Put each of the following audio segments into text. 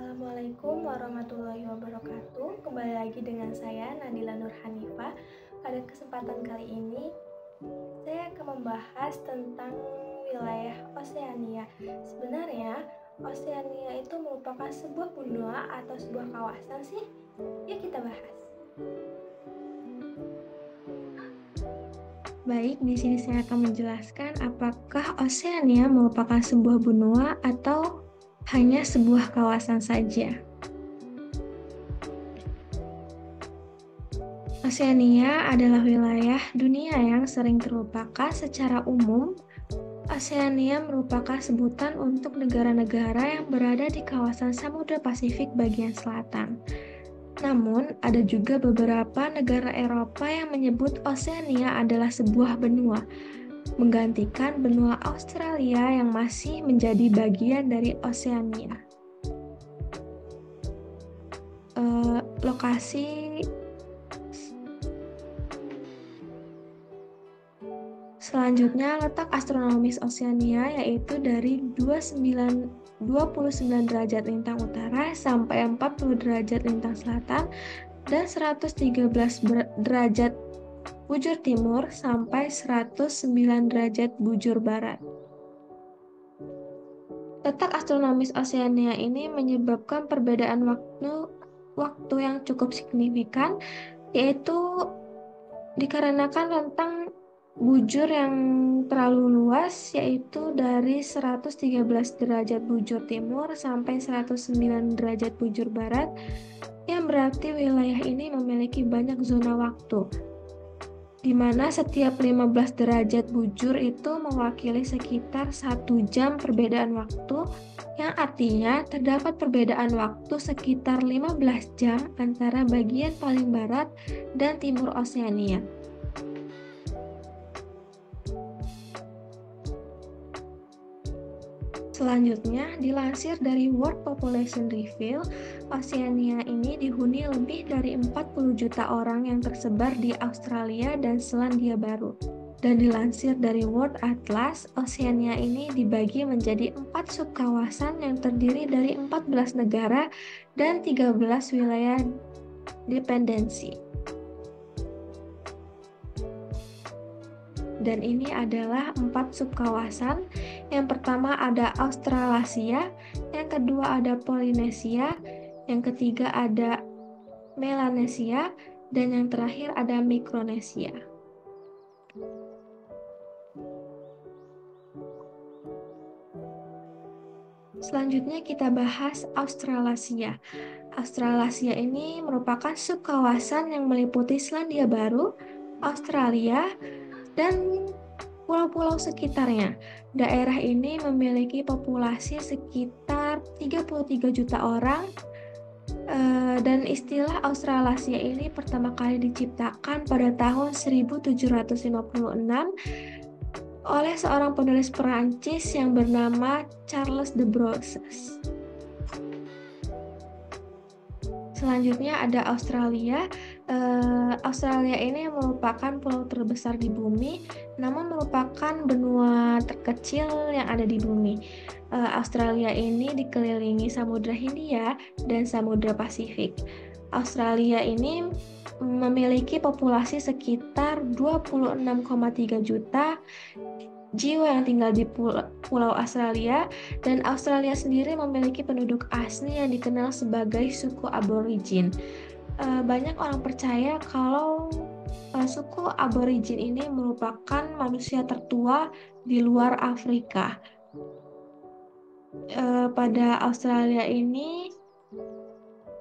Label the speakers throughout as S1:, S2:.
S1: Assalamualaikum warahmatullahi wabarakatuh. Kembali lagi dengan saya Nadila Nur Hanifah. Pada kesempatan kali ini saya akan membahas tentang wilayah Oseania. Sebenarnya Oseania itu merupakan sebuah benua atau sebuah kawasan sih? Yuk kita bahas. Baik, di sini saya akan menjelaskan apakah Oseania merupakan sebuah benua atau hanya sebuah kawasan saja. Oseania adalah wilayah dunia yang sering terlupakan secara umum. Oseania merupakan sebutan untuk negara-negara yang berada di kawasan Samudra Pasifik bagian selatan. Namun, ada juga beberapa negara Eropa yang menyebut Oseania adalah sebuah benua, menggantikan benua Australia yang masih menjadi bagian dari Oseania. Lokasi selanjutnya, letak astronomis Oseania yaitu dari 29 derajat lintang utara sampai 40 derajat lintang selatan dan 113 derajat bujur timur sampai 109 derajat bujur barat. Letak astronomis Oseania ini menyebabkan perbedaan waktu yang cukup signifikan, yaitu dikarenakan rentang bujur yang terlalu luas, yaitu dari 113 derajat bujur timur sampai 109 derajat bujur barat, yang berarti wilayah ini memiliki banyak zona waktu, di mana setiap 15 derajat bujur itu mewakili sekitar 1 jam perbedaan waktu, yang artinya terdapat perbedaan waktu sekitar 15 jam antara bagian paling barat dan timur Oseania. Selanjutnya, dilansir dari World Population Review, Oseania ini dihuni lebih dari 40 juta orang yang tersebar di Australia dan Selandia Baru. Dan dilansir dari World Atlas, Oseania ini dibagi menjadi 4 subkawasan yang terdiri dari 14 negara dan 13 wilayah dependensi. Dan ini adalah 4 subkawasan. Yang pertama ada Australasia, yang kedua ada Polinesia, yang ketiga ada Melanesia, dan yang terakhir ada Mikronesia. Selanjutnya kita bahas Australasia. Australasia ini merupakan subkawasan yang meliputi Selandia Baru, Australia, dan pulau-pulau sekitarnya. Daerah ini memiliki populasi sekitar 33 juta orang, dan istilah Australasia ini pertama kali diciptakan pada tahun 1756 oleh seorang penulis Perancis yang bernama Charles de Brosses. Selanjutnya ada Australia. Australia ini merupakan pulau terbesar di bumi, namun merupakan benua terkecil yang ada di bumi. Australia ini dikelilingi Samudra Hindia dan Samudra Pasifik. Australia ini memiliki populasi sekitar 26,3 juta jiwa yang tinggal di Pulau Australia, dan Australia sendiri memiliki penduduk asli yang dikenal sebagai suku aborigin. Banyak orang percaya kalau suku aborigin ini merupakan manusia tertua di luar Afrika. Pada Australia ini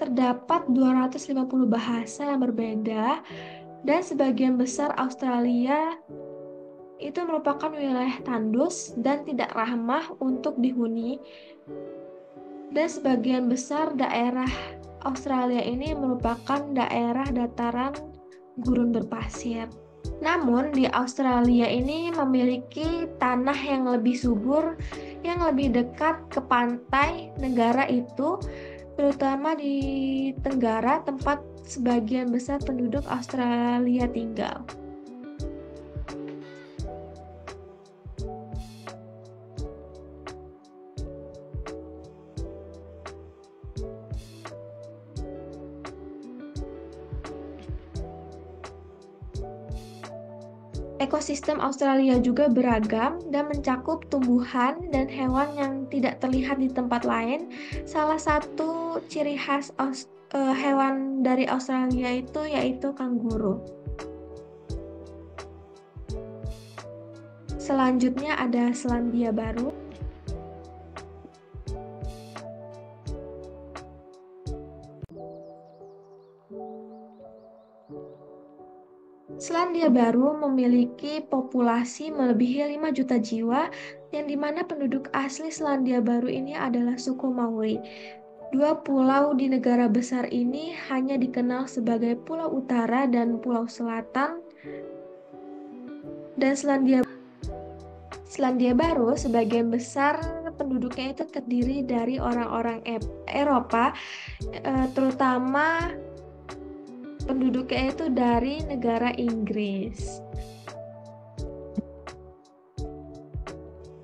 S1: terdapat 250 bahasa yang berbeda, dan sebagian besar Australia itu merupakan wilayah tandus dan tidak ramah untuk dihuni, dan sebagian besar daerah Australia ini merupakan daerah dataran gurun berpasir. Namun di Australia ini memiliki tanah yang lebih subur, yang lebih dekat ke pantai negara itu, terutama di Tenggara tempat sebagian besar penduduk Australia tinggal. Ekosistem Australia juga beragam dan mencakup tumbuhan dan hewan yang tidak terlihat di tempat lain. Salah satu ciri khas hewan dari Australia itu yaitu kanguru. Selanjutnya ada Selandia Baru. Selandia Baru memiliki populasi melebihi 5 juta jiwa, yang dimana penduduk asli Selandia Baru ini adalah suku Maori. Dua pulau di negara besar ini hanya dikenal sebagai Pulau Utara dan Pulau Selatan. Dan Selandia Baru sebagian besar penduduknya itu terdiri dari orang-orang Eropa, terutama penduduknya itu dari negara Inggris.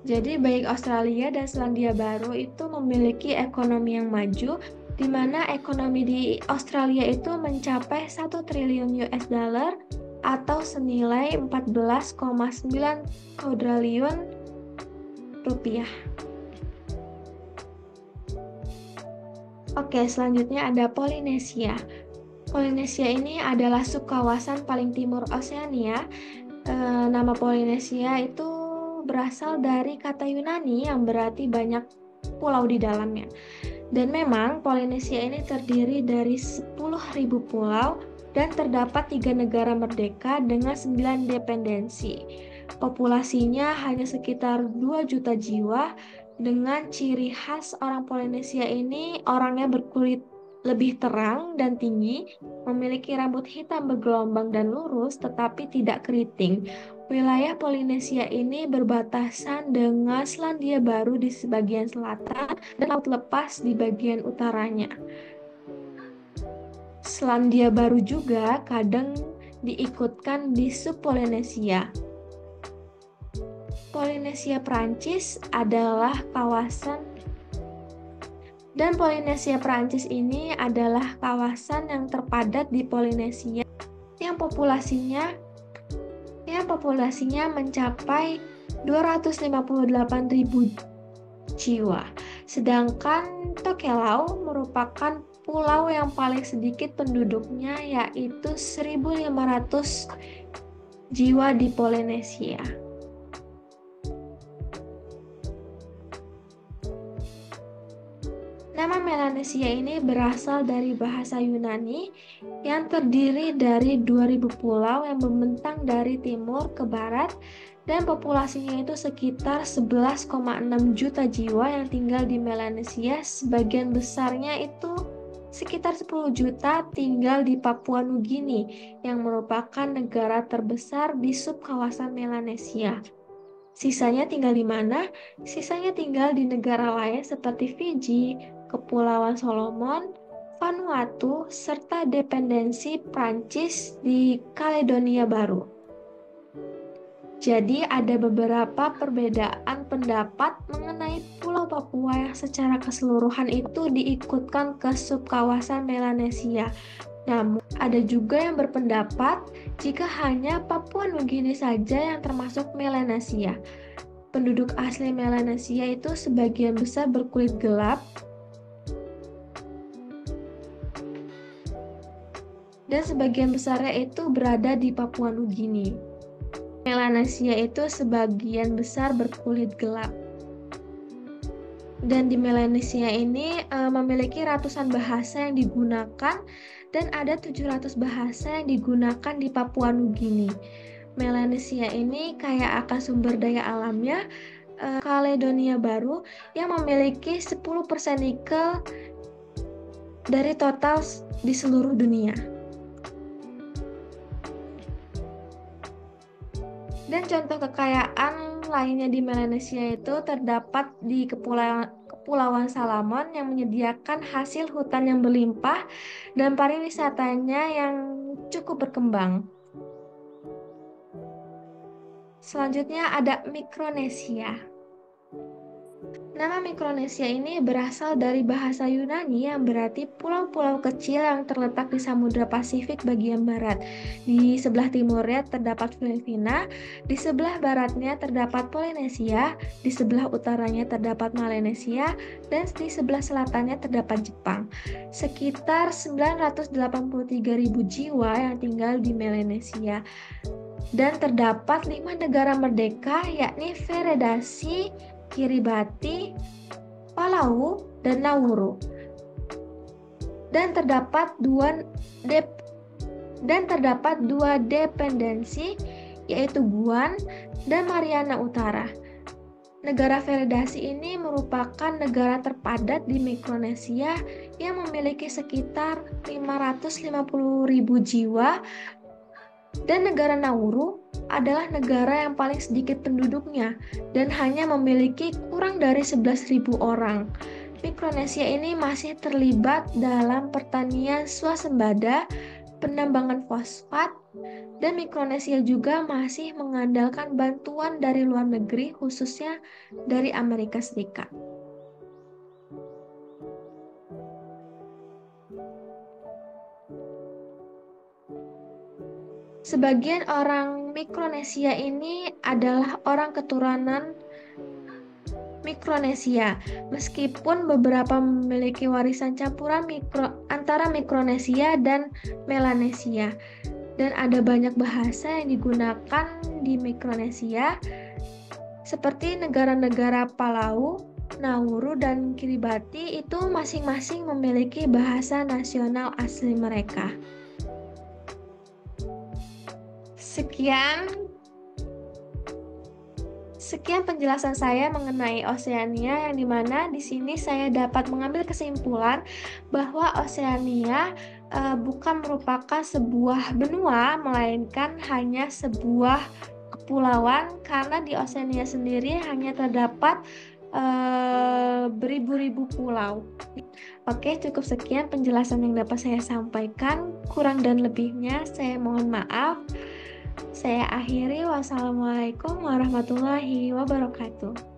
S1: Jadi baik Australia dan Selandia Baru itu memiliki ekonomi yang maju, di mana ekonomi di Australia itu mencapai 1 triliun US dollar atau senilai 14,9 kuadriliun rupiah. Oke, selanjutnya ada Polinesia. Polinesia ini adalah subkawasan paling timur Oseania. Nama Polinesia itu berasal dari kata Yunani yang berarti banyak pulau di dalamnya. Dan memang Polinesia ini terdiri dari 10.000 pulau dan terdapat 3 negara merdeka dengan 9 dependensi. Populasinya hanya sekitar 2 juta jiwa. Dengan ciri khas orang Polinesia ini, orangnya berkulit lebih terang dan tinggi, memiliki rambut hitam bergelombang dan lurus tetapi tidak keriting. Wilayah Polinesia ini berbatasan dengan Selandia Baru di sebagian selatan dan laut lepas di bagian utaranya. Selandia Baru juga kadang diikutkan di subpolinesia. Polinesia Prancis adalah kawasan dan Polinesia Prancis ini adalah kawasan yang terpadat di Polinesia yang populasinya mencapai 258.000 jiwa. Sedangkan Tokelau merupakan pulau yang paling sedikit penduduknya, yaitu 1.500 jiwa di Polinesia. Nama Melanesia ini berasal dari bahasa Yunani yang terdiri dari 2.000 pulau yang membentang dari timur ke barat, dan populasinya itu sekitar 11,6 juta jiwa yang tinggal di Melanesia. Sebagian besarnya itu sekitar 10 juta tinggal di Papua Nugini yang merupakan negara terbesar di subkawasan Melanesia. Sisanya tinggal di mana? Sisanya tinggal di negara lain seperti Fiji, Kepulauan Solomon, Vanuatu, serta dependensi Prancis di Kaledonia Baru. Jadi ada beberapa perbedaan pendapat mengenai Pulau Papua yang secara keseluruhan itu diikutkan ke subkawasan Melanesia. Namun ada juga yang berpendapat jika hanya Papua Nugini saja yang termasuk Melanesia. Penduduk asli Melanesia itu sebagian besar berkulit gelap dan sebagian besarnya itu berada di Papua Nugini. Melanesia itu sebagian besar berkulit gelap. Dan di Melanesia ini memiliki ratusan bahasa yang digunakan dan ada 700 bahasa yang digunakan di Papua Nugini. Melanesia ini kaya akan sumber daya alamnya. Kaledonia Baru yang memiliki 10% nikel dari total di seluruh dunia. Dan contoh kekayaan lainnya di Melanesia itu terdapat di Kepulauan Salomon yang menyediakan hasil hutan yang berlimpah dan pariwisatanya yang cukup berkembang. Selanjutnya ada Mikronesia. Nama Mikronesia ini berasal dari bahasa Yunani yang berarti pulau-pulau kecil yang terletak di Samudra Pasifik bagian barat. Di sebelah timurnya terdapat Filipina, di sebelah baratnya terdapat Polinesia, di sebelah utaranya terdapat Melanesia, dan di sebelah selatannya terdapat Jepang. Sekitar 983.000 jiwa yang tinggal di Melanesia. Dan terdapat 5 negara merdeka, yakni Federasi Kiribati, Palau, dan Nauru. Dan terdapat dua dependensi, yaitu Guam dan Mariana Utara. Negara Federasi ini merupakan negara terpadat di Mikronesia yang memiliki sekitar 550.000 jiwa. Dan negara Nauru adalah negara yang paling sedikit penduduknya dan hanya memiliki kurang dari 11.000 orang. Mikronesia ini masih terlibat dalam pertanian swasembada, penambangan fosfat, dan Mikronesia juga masih mengandalkan bantuan dari luar negeri, khususnya dari Amerika Serikat. Sebagian orang Mikronesia ini adalah orang keturunan Mikronesia, meskipun beberapa memiliki warisan campuran antara Mikronesia dan Melanesia. Dan ada banyak bahasa yang digunakan di Mikronesia, seperti negara-negara Palau, Nauru, dan Kiribati itu masing-masing memiliki bahasa nasional asli mereka. Sekian penjelasan saya mengenai Oseania, yang dimana di sini saya dapat mengambil kesimpulan bahwa Oseania bukan merupakan sebuah benua, melainkan hanya sebuah kepulauan, karena di Oseania sendiri hanya terdapat beribu-ribu pulau. Oke, cukup sekian penjelasan yang dapat saya sampaikan. Kurang dan lebihnya saya mohon maaf. Saya akhiri. Wassalamualaikum warahmatullahi wabarakatuh.